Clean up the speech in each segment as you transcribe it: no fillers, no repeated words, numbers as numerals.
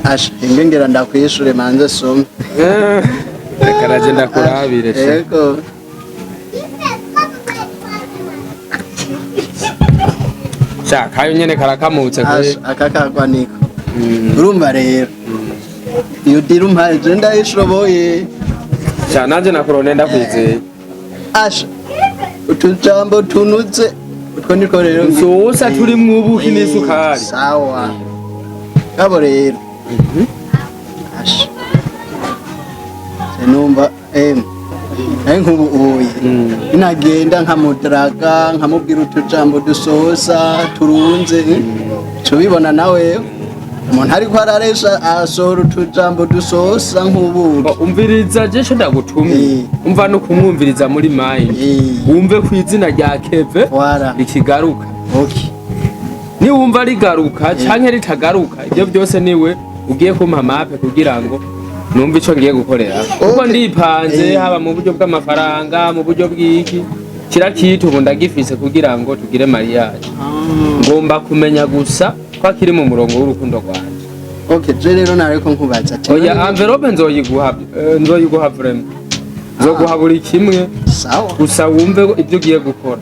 Asha ingengera ndakwishura manze some. Reka naje ndakurabire. Yego. Kayo nyene karakamutse kwe. Akakagwa niko. Urumva rero. Iyo dira umpaye je ndayishoboye. Naje nakurone ndakwizeye. Asha utujambo tunutse utwo niko rero nsosa turi mwubuki n'isukari. Sawa. Kabo rero. Asha. Senumva nkubu uye inagenda nkamudraga nkamubwira utujambo dusosa turunze cyo bibona nawe umuntu ariko araresha asohora utujambo dusosa nkubu umviriza je cyo ndagutumye umva no kumwumviriza muri mind wumve ku izina rya Keve ikigaruka ni wumva rigaruka canke ritagaruka ibyo byose niwe ugiye kumpa mape kugira ngo numva ico ngiye gukorera kuko ndipanze haba mu buryo bw'amafaranga mu buryo bw'iki kirakita ubu ndagifise kugira ngo tugire mariage ngomba kumenya gusa ko akiri mu murongo w'urukundo rwanje. Je rero nareko nkubaza oya envelope nzoyiguha vraiment nzoguha buri kimwe sawa gusa wumve ibyo ugiye gukora.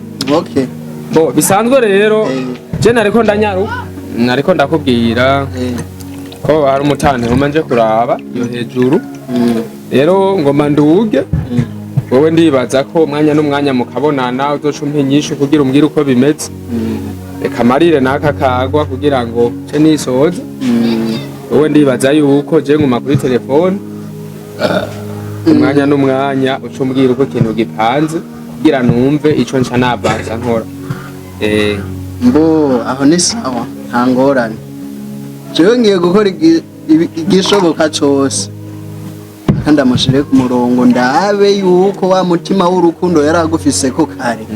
Bo bisanzwe rero je nareko ndakubwira ko hari umutane umanje kuraba yo hejuru rero ngoma nduge wowe ndibaza ko umwanya n'umwanya mukabonana uzoca umpinyisha kugira umbwire uko bimeze reka marire naka kagwa kugira ngo ce nisoze wowe ndibaza yuko je nguma kuri telefone umwanya n'umwanya uca umbwira uko ikintu gipanze kugira numve ico nca nabanza nkora. Mbo aho ni sawa nta ngorane. Jewe ngiye gukora igishoboka cyose kandi amushire ku murongo ndabe yuko wa mutima w'urukundo yaragufise ko kare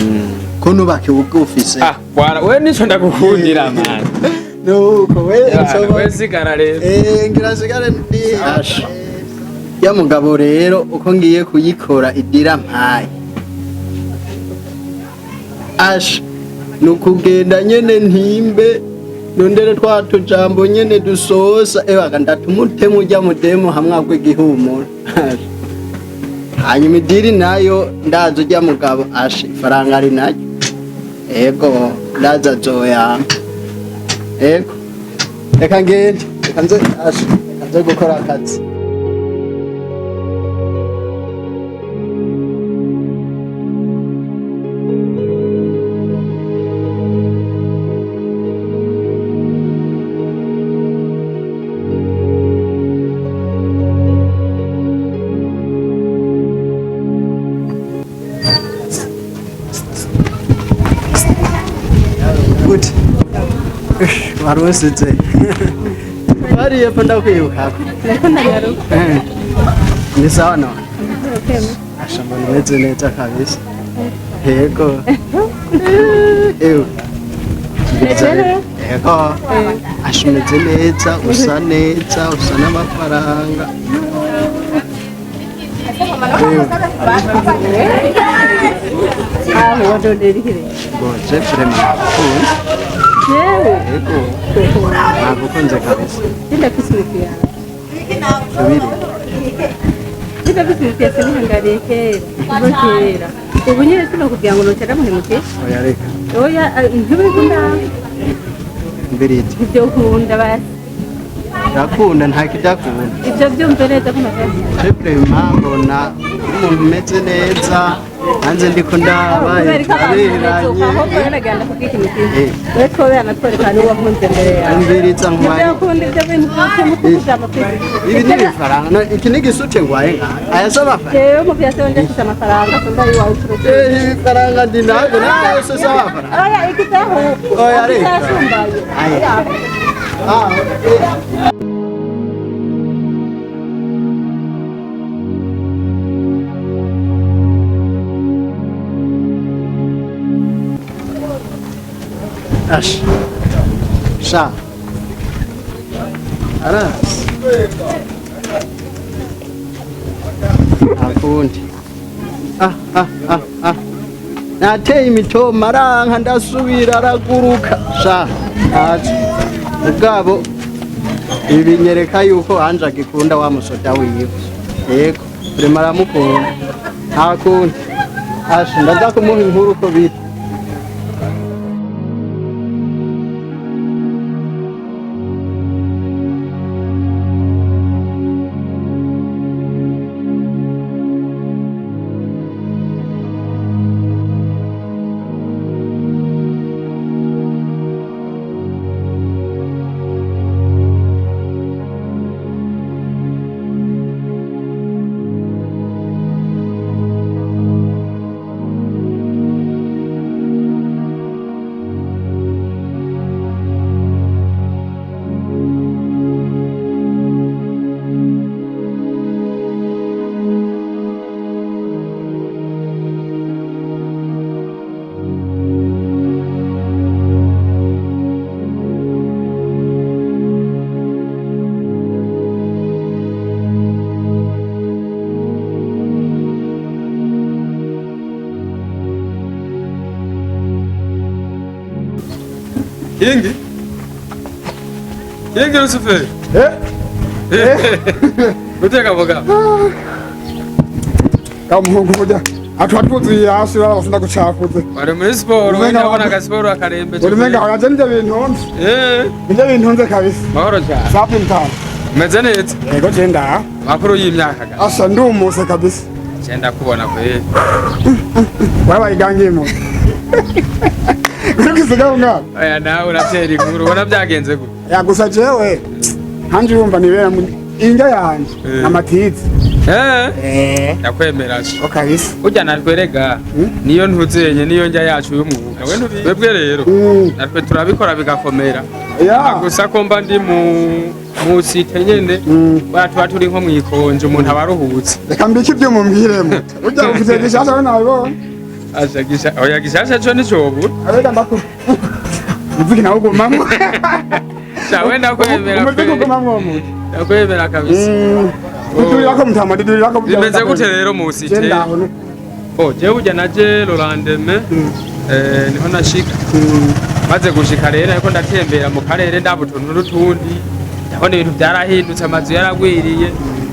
ko nubake ubwufise we nico ndagukundira man nuko we sigara rero ngira sigara ndi ya mugabo rero uko ngiye kuyikora idira mpaye nukugenda nyene ntimbe nondere twatujambo nyene dusosa ewaga ndatumutemu ujya mudemo hamwagwe gihumura hanyuma idiri nayo ndaza ujya mugabo faranga ari nayo ego ndaza zoya ego reka ngende reka nze gukora akazi. Warositse bariye panda kwibuka ni sawa no ashamba nimeze neza kabisa yego yego ashimeze neza usa n'amafaranga boje Ego. Aku konje kabisa. Tidak kesulitan. Subiri. Tidak kesulitan hangari ke. Bokera. Ubunye sino kugira ngo notera muhemuke. Oya reka. Oya ntibikunda. Mbiriti. Ibyo kunda basi. Ndakunda nta kidakunda. Ibyo byumvereza ko nafashe. Jeprema mbona umuntu umeze neza. Hanze ndiko ndabaye aho baraganda kukikiniki weko yana twereka ni wakunze mbere ya mbiriza nkwaye ndakunda ibyo bintu byose mukujama kwisi ibi ni faranga iki ni gisute ngwaye ayasaba fa yewe mu byase wonje afite amafaranga kunda yiwawe tureke ibi faranga ndinago nayo se sawa faranga oya ikitaho oya reka aya Sha Aras akundi nateye imitoma aranka ndasubira araguruka sha ubwabo ibi nyereka yuko anje agikunda wa musoda wiwe yego urema aramukunda nta kundi asha ndaza kumuha inkuru uko biri Kingi Lucifer. Uteka boga. Kamuhungu moja. Atwatuzi yasi wala basenda kuchafuze. Bari muri sport, wabona ka sport akarembe. Ulimenga waje nje bintonze. Nje bintonze kabisa. Mahoro cyane. Safi mtana. Meze neza. Yego genda. Makuru y'imyaka ga. Asa ndumuse kabisa. Genda kubona kwe. Waba igangiye mu. Urukisiga unga. Aya nawe uratera inkuru, ubona byagenze gute? Yagusa jewe. Hanje urumva nibera mu inja yanje amatizi. Ndakwemera. Kabisa. Ujya natwerega niyo ntuzenye niyo njya yacu y'umwuga. Webwe rero natwe turabikora bigakomera. Gusa ko mba ndi mu site nyene batuba turi nko mwikonje umuntu abaruhutse. Reka mbiki ibyo mumbwiremo. Ujya uvuze gishasha nabibona. Ashagisha oya gishasha cyo ni cobu. Arega mbako. Mvugi nawo gumamwe. Sawe ndakwemera. Umeze gumamwe mu. Ndakwemera kabisa. Udurira mutama dudurira ko bimeze gute rero mu site. Je ujya naje Lorandeme niho nashika. Maze gushika rero ariko ndatembera mu karere ndabutuntu n'utundi. Ndabona ibintu byarahindutse amazu yaragwiriye.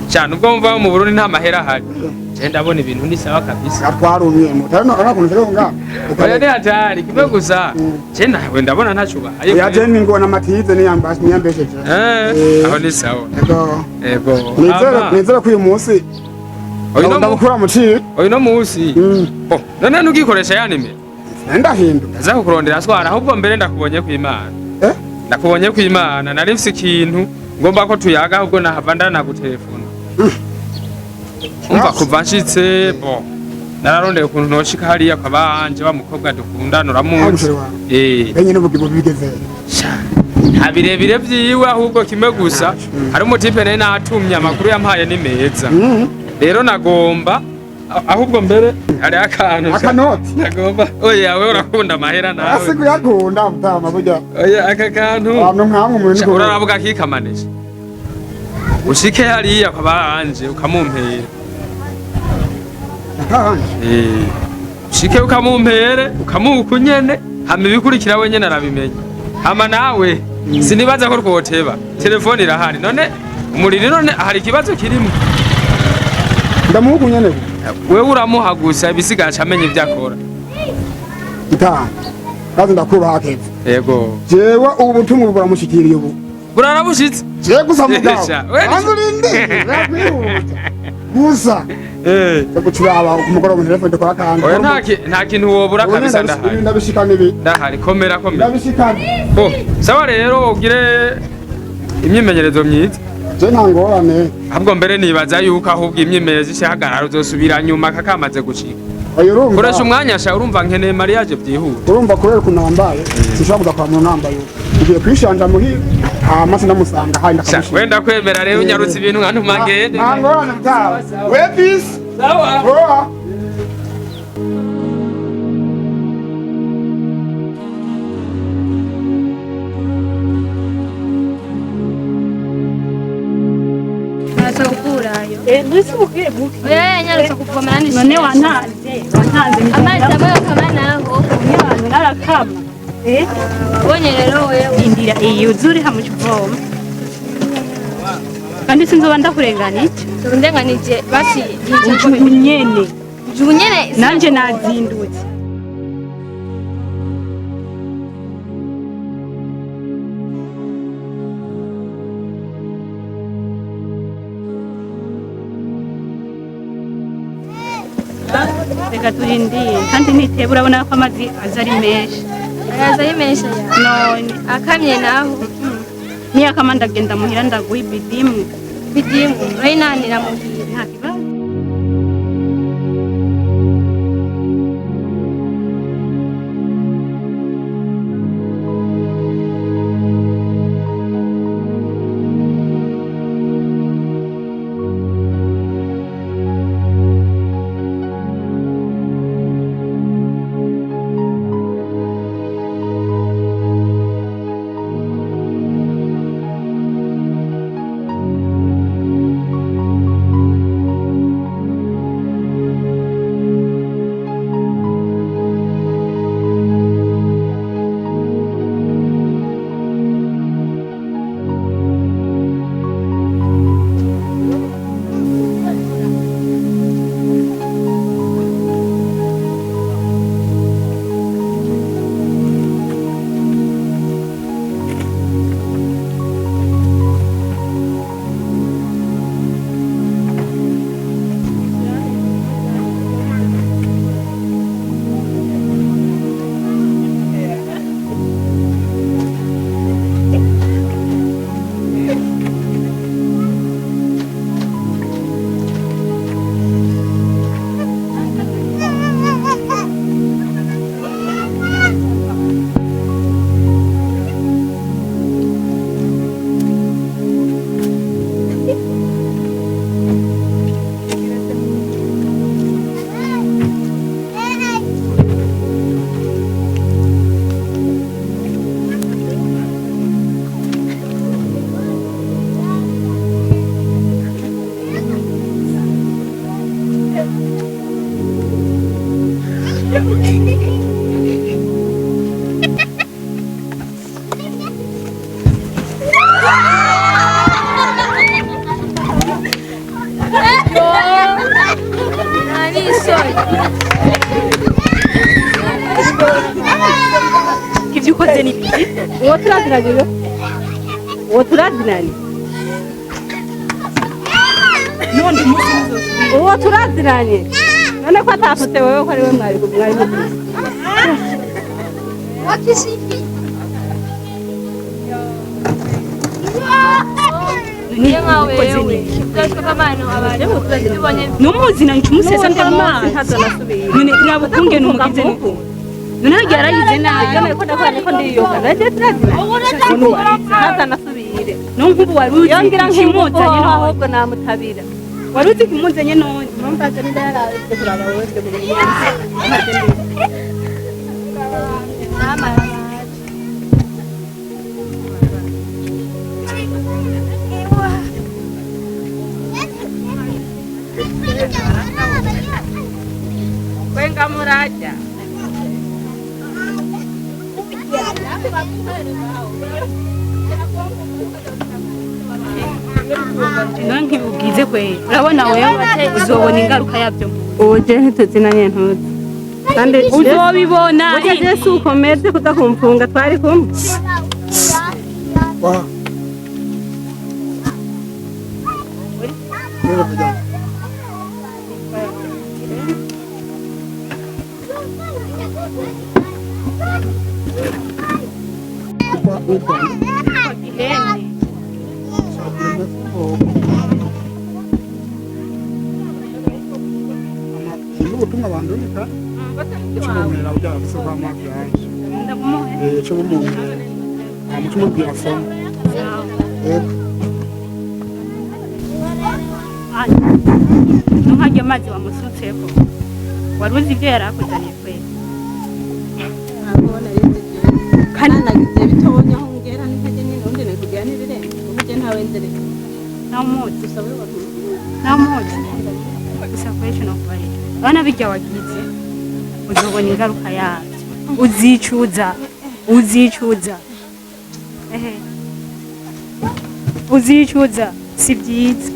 Cyane ubwo mva mu Burundi nta mahera hari. Je ndabona ibintu ni sawa kabisa. Atwarumye mutano arakunze nga. Oya ni hatari kimwe gusa. Je nawe ndabona ntacuba. Ya je ningona matize ni yambashye nyambesheje. Aho ni sawa. Ego. Nizera ko uyu munsi. Oyo ndabukura mu ci. Oyo no munsi. None nugikoresha yanime. Ndahindu. Ndaza kukurondera aswara ahubwo mbere ndakubonye ku Imana. Ndakubonye ku Imana nari mfise ikintu ngomba ko tuyaga ahubwo nahava ndanagutelefona. Umva kuva nshitse nararondeye ukuntu noshika hariya kwabanje wa mukobwa dukundana uramunsi. Benye n'ubugibo bigeze. Nta birebire vyiwe ahubwo kimwe gusa hari umutipe naye natumye amakuru yampaye ni meza. Rero nagomba ahubwo mbere hari akanoti nagomba oya wewe urakunda amahera nawe asiku yakunda mutama burya oya aka kantu abantu nkamwe umuntu uraravuga kikamanisha ushike hariya kwabanje ukamumpera ushike ukamumpere ukamukunyene hama ibikurikira we nyene arabimenya hama nawe sinibaza ko rwoteba telefone irahari none umuriro none hari ikibazo kirimo ndamukunyene wewe uramuha gusa ibisigaye amenye ibyo akora ita kazi ndakubaha kepfo yego jewe ubu butumwa buramushikiriye ubu burarabushitse je gusa mugabo anzurinde rakwihuta gusa gucuraba umugoro mu telefone dukora kandi oya nta kintu wobura kabisa ndabishikana ibi ndahari komera ndabishikana sawa rero ugire imyimenyerezo myiza je ntangorane ahubwo mbere nibaza yuko ahubwo imyimenyerezo ishahagarara uzosubira nyuma kakamaze gucika koresha umwanya sha urumva nkeneye mariage byihuta urumva kubera kunambaye sishobora kwa muntu nambaye ugiye kwishanja muhi amase ndamusanga hayi ndakamushika wenda kwemera rero unyarutse ibintu nkantu magende ntangorane mutaha we peace sawa Mwisi mukwiye muki. Oya nyarutse kuvomera ni. None wantanze amazi amwe akaba naho. Umwana narakama. Bonye rero wewe indira iyi uzuri hamujuvoma. kandi sinzoba ndakurenganije Undenganije basi ujugunyene jugunyene nanje nazindutse reka turindire kandi niteba urabona ko amazi aza ari menshi ayaza yimesha ya none akamye naho niyo akama ndagenda muhira ndaguha ibidimu bidimu urayinanira muhira nta kibazo Kivyo ukoze ni biki? Uwo turazinanye. Uwo turazinanye. None musi muzosubira. Uwo turazinanye. None ko atafute wewe ko ari we mwari mwari. wakisipi niyo nkawe wewe twashwe kamano abantu tubonye Numuzina ncumusesa ndamana ntazanasubira. None nabukunge numugize nuko. None nagiye arayize nabi. none ko ndakora ko ndiyoga naje turazinanye ntazanasubire Nonkubu waruzi yongira kimuzanye nk'imuzanye no ahubwo namutabira waruzi kimuzanye none. mpamvu ndaraze kuraba wowe muri Kwenga muraja. Nonki ugize kwe. Urabona wewe uzobona ingaruka yabyo. uje ntituzinanye ntuzi kandi Uzobibona. uje Yesu ukomeze kudakumfunga twari kumwe Wah. Rero kujya. Upa. Ihene. Ubutumwa bandurika cyumira bya bisoba amavyanje Ndamuhe. cyo bumuntu amutumwe bya fam Nuhajya mazi wamusutseko. Waruzi ibyo yarakuzaniye kwe. kandi nagize bitonya aho ngera nikaje n'undi nikugira n'ibirenze ubuje ntawe nzereka Namuzi. gusa wewe waruzi Namuzi. Gusa question of bari. Bana bijya wagize. Uzobona ingaruka yabyo. Uzicuza. Ehe. Uzicuza. si byiza.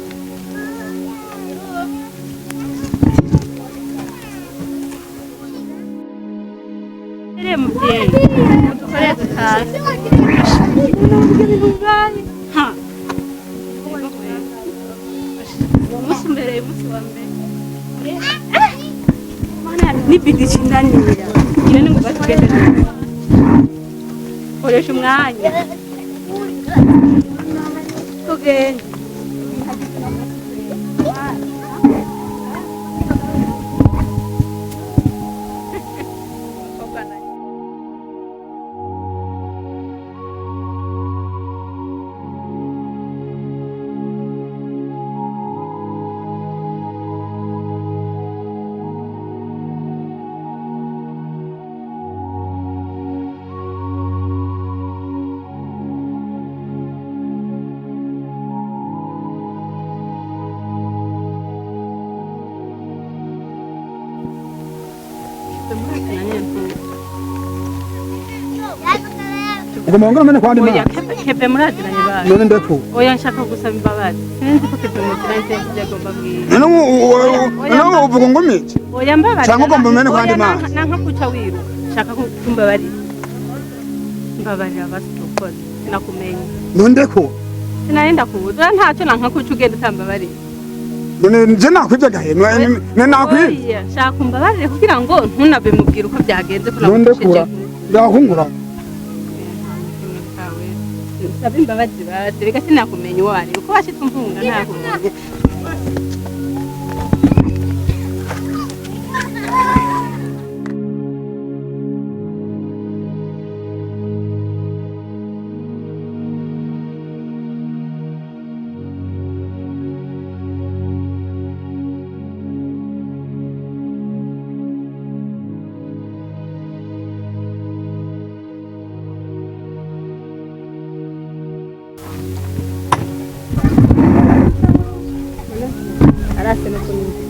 Ere mubyeyi dukore dutahe ha umunsi mbere y'umunsi wa mbere mana nibidi cindanira iyo ni ngombwa tugende koresha umwanya tugende Ugomba ngomene kwandi ma. Oya kepe muraziranye baje. None ndeko. Oya nshaka gusaba imbabazi. Sinzi ko kepe muraziranye byagomba bwiye. None uvuga ngomiki. Oya mbabazi. Cyangwa ugomba umene kwandi ma. Nanka kuca wiru. Shaka kumbabarira. Mbabarira basukoze. Nakumenye. None ndeko. Sinarenda kubuza ntacyo nanka kuca ugenda utambabarira. None nje nakwivye gaheno. None nakwivye. Oya shaka kumbabarira kugira ngo ntunabe mubwira uko byagenze kula. None ndeko. Ndahungura. Sabe imbabazi baje reka sinakumenya uwo ari uko washitse umvunga ntaho arase no kunyuza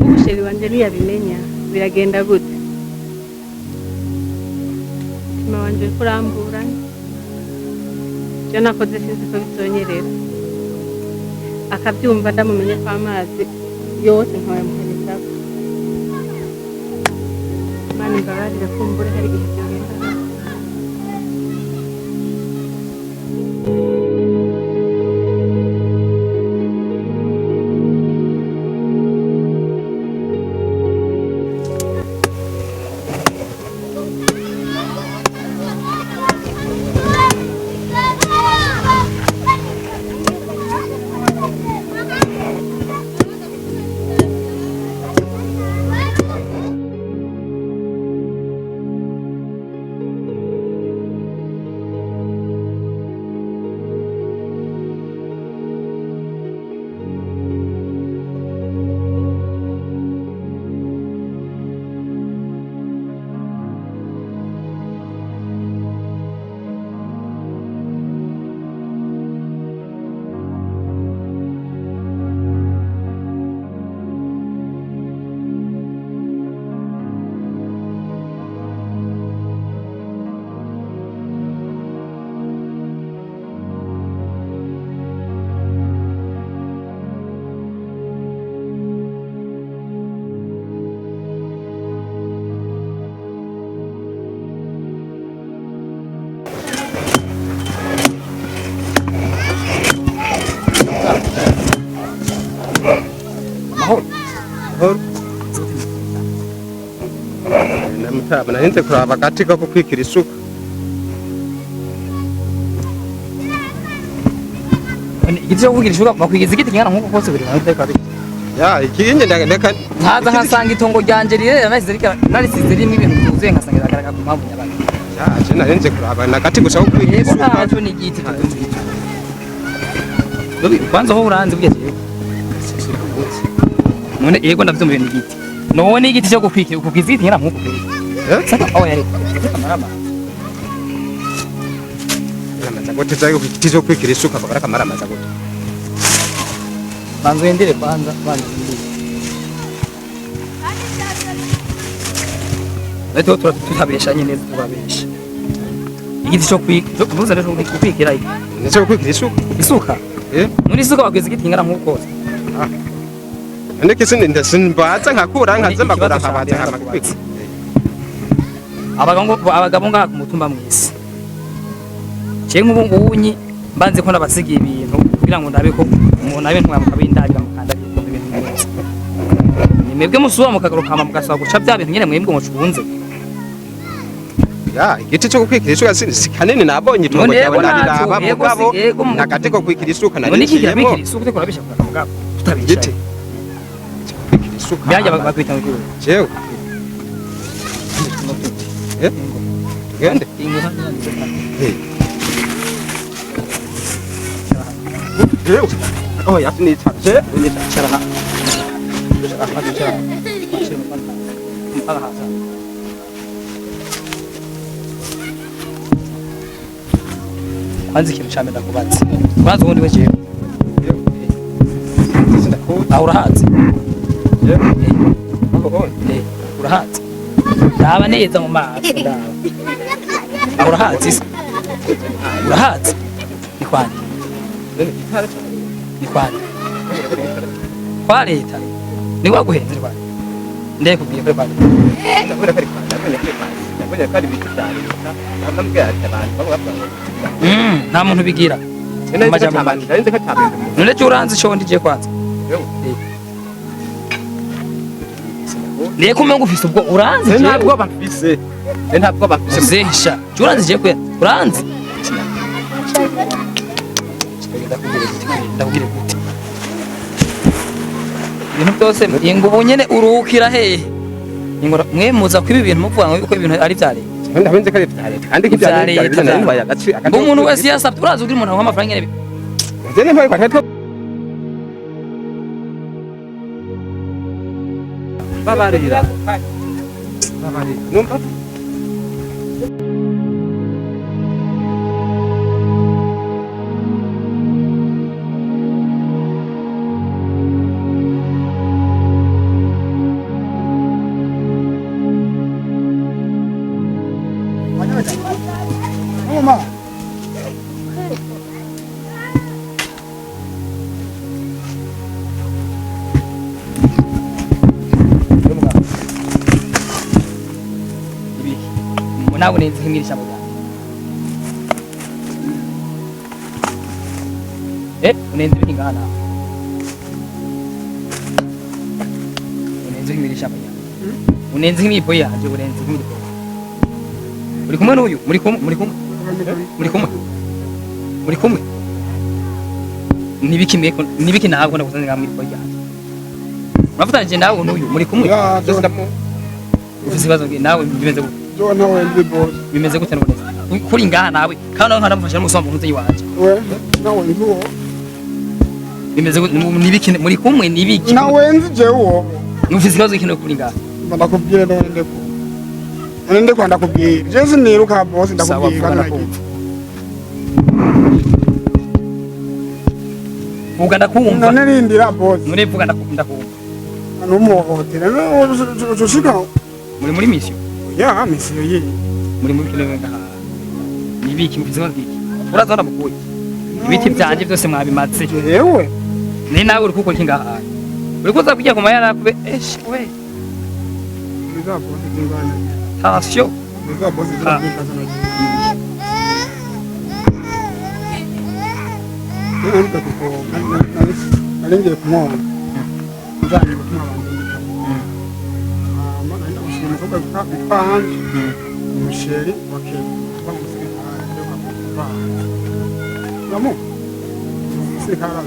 umusheri wanje ntiyabimenya biragenda gute mutima wanje kuramburanye byo nakoze sinzi ko bizonyerera akabyumva ndamumenye ko amazi yose nkayamuhereza Mana imbabarire kumbura hari igihe byogenda Namutaba narinze kuraba agati ko kwikira isuka. Igiti cyo kugira isuka bakwigiza igiti kingana nkuko kose buri hanze kabiri. Ya ikinye ndeka Ntaza nkasanga itongo ryanje rirera narisize rimwe ibintu byuzuye nkasanga iragaragara ku mpamvu nyabandi. ya je narinze kuraba nagati gusa ko kwikira Yego isuka. ntazo ni igiti. Dobi kwanza ho uranze bugeze. None yego ndavyumva ni igiti. None igiti cyo kukwikira kukiza igiti kingana nkuko kwikira. Saka aho yari. Kamarama. Namaza gote zayo igiti cyo kwikira isuka bagara kamarama za gote. Banzo endere banza. Leo tutabesha nyine turabesha. igiti cyo kwikira cyo kwikira Nese kwikira isuka muri isuka bageze igiti ngana nk'uko ndeke sinimbaza nkakura nkaze mbagura nkabaza nkamakwika abagabo ngaha ku mutumba mwisi cye nk'ubungunyi mbanze ko nabasigiye ibintu kugira ngo ndabe ko umuntu abe ntwamuka bindabira mukandagira ibintu neza nimebwe musubira mukagaruka mugasaba guca bya bintu nyene mwebwe mucunze ya igiti cyo kwikira isuka si kanini nabonye itongo ryawe nariraba mugabo nakati ko kwikira isuka nari nigiyemo isuka uriko urabisha ku mugabo tutabigite kwikira isuka byajya bakwita ngo jewe gende jewe oh ya ni je ni chara kwanza ikintu cyame ndakubatse kwanza ubundi we jewe aho urahatse urahatse ndaba neza mu maso ndaba aho urahatse urahatse ni kwani ni kwani kwa leta ni waguhenze kwani ndeye kubwiye ko kwani nta muntu bigira none cyo uranze cyo ndije kwanza niye kumenga ufise ubwo uranze ntabwo bafise ntabwo bafise zesha cyo uranze je kwe uranze ndabwire gute ibintu byose ingubu nyene urukira hehe ingora mwe muza kwiba ibintu muvuga ngo ibintu ari vya leta ndabenze ko ari vya leta kandi ko vya leta nari agaci ngo umuntu wese yasabye uraza ugira umuntu w'amafaranga nyene zene mpaye kwa hetwa babarira numva Mama. nawe nenze nk'imwirisha muganga unenze ibiki ngana unenze nk'imwirisha muganga unenze nk'imipo yanje unenze nk'imipo uri kumwe n'uyu muri kumwe nibiki ntabwo ndakuzanira nk'imipo yanje urafatanyije nawe n'uyu muri kumwe ufite ibibazo nawe bimeze gute Jo nawe ndi boss. Bimeze gute none? Kuri ngaha nawe kandi nawe nkaramufasha n'umusomba ntuze yiwanje. We nawe nduwo. Bimeze gute nibiki muri kumwe nibiki? Nawe nzi je uwo. Nufise ikibazo kino kuri ngaha. Ndakubwira none ndeko. None ndeko ndakubwira. Je siniruka boss ndakubwira nake. Vuga ndakumva. None rindira boss. None vuga ndakumva. Numuhotera. None ushika. Muri mission. Ya mission yi. Muri kino ngaha. Nibiki mufise bagiki? Uraza ndamukuye. Ibiti byanje byose mwabimatse. Yewe. Ni nawe uri kuko kingaha. Uri kuza kujya ku mayara kube we. Biza boss zingana. Tasyo. Biza boss zingana. Ndio kuko nalinge kumwona. Nzani kutuma abantu. Mana ina usimuka kanje. Musheri wake. Vamos. Você cara,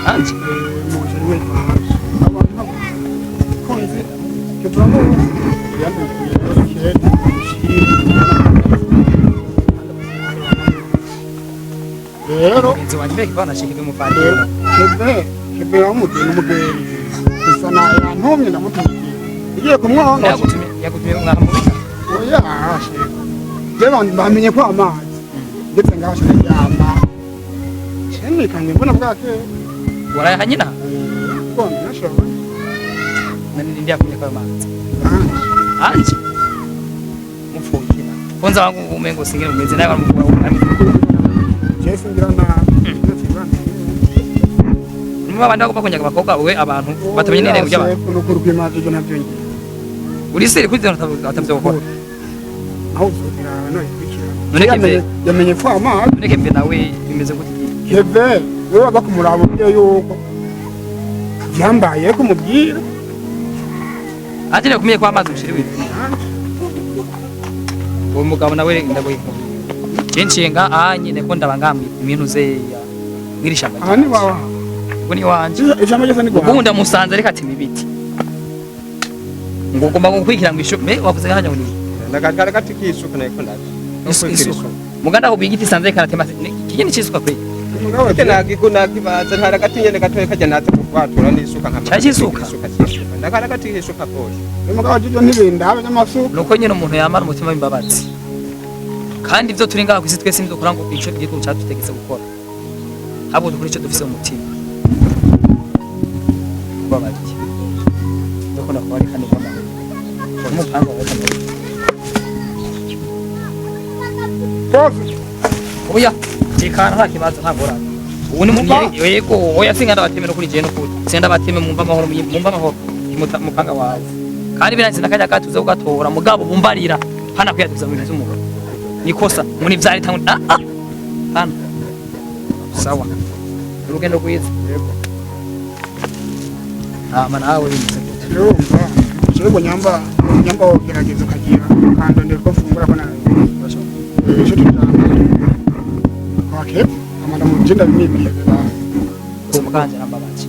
antes musheri wetu. Konzi. Kitwamo. Yanda musheri. Rero inzo wanje kibana shikije umufandira. Kebe umuti n'umugeri. Usana yantumye ndamutumiye. Igiye kumwonga. Yagutumye mwahamubika. Oya, ashe. Jeba bamenye ko amazi. Ndetse ngaho yamba. Cheni kanye mbona bwake. Waraye nyina. Ko ndashobora. Nani ndia kunya kwa amazi. Anje. Mufukira. Ko Kwanza wangu umengo singine umeze naye baramukura Jesu ngira na Mwa banda ko bakonyaga bakobwa we abantu batamenye nene kujya abantu nukuri kwimaze byo nabyo ngiye uri seri kuri atavyo gukora aho uzogira no ikira none kebe yamenye fa amazi none kebe nawe bimeze gute kebe wewe bakumurabo byo yuko yambaye ko mubwira atire kumiye kwa amazi ushiri wiwe uwo mugabo nawe ndagoye cencenga nyine ko ndabangamwe ibintu ze ngirishamba ani baba ngo ni wanje ijambo ryose ni gwa ubundi musanze reka ati mibiti ngo gomba gukwikira ngo isho me wavuze hanya ngo ni ndakara katikisuka nayo ndaje muganda ko bigiti sanze karatema kigeni cisuka kwe Ite nagikuna kibaza ntara gatinyene gatoye kajya naze kugwatura n'isuka nka cyasuka ndakara katikisuka pose umugabo jjo nibinda abanyamasuka nuko nyine umuntu yamara umutima w'imbabazi kandi ibyo turi ngaho kwisi twese ndukora ngo ico gihe cyadutegetse gukora habo dukora ico dufise mu mutima babaje nuko nakwari kandi kama umupanga wa kama pose oya tikana nta kibazo nta ngorane ubu ni umuntu yego oya singa ndabatemera kuri je no kuri senda bateme mumva amahoro mupanga wawe kandi biranze nakajya gatuze ugatora mugabo bumbarira hana kuyatuza mu bintu by'umugabo nikosa muri vyari tangu hana sawa urugendo rwiza yego mana nawe bimeze yumva shego nyamba wogerageza ukagira kandi ndiko fungura ko nawe cyo tutanga kwake amanda mu jinda bimibwiye ba umuganje nambabaje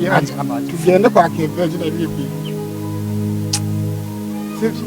yanje tugende kwake jinda bimibwiye sivyo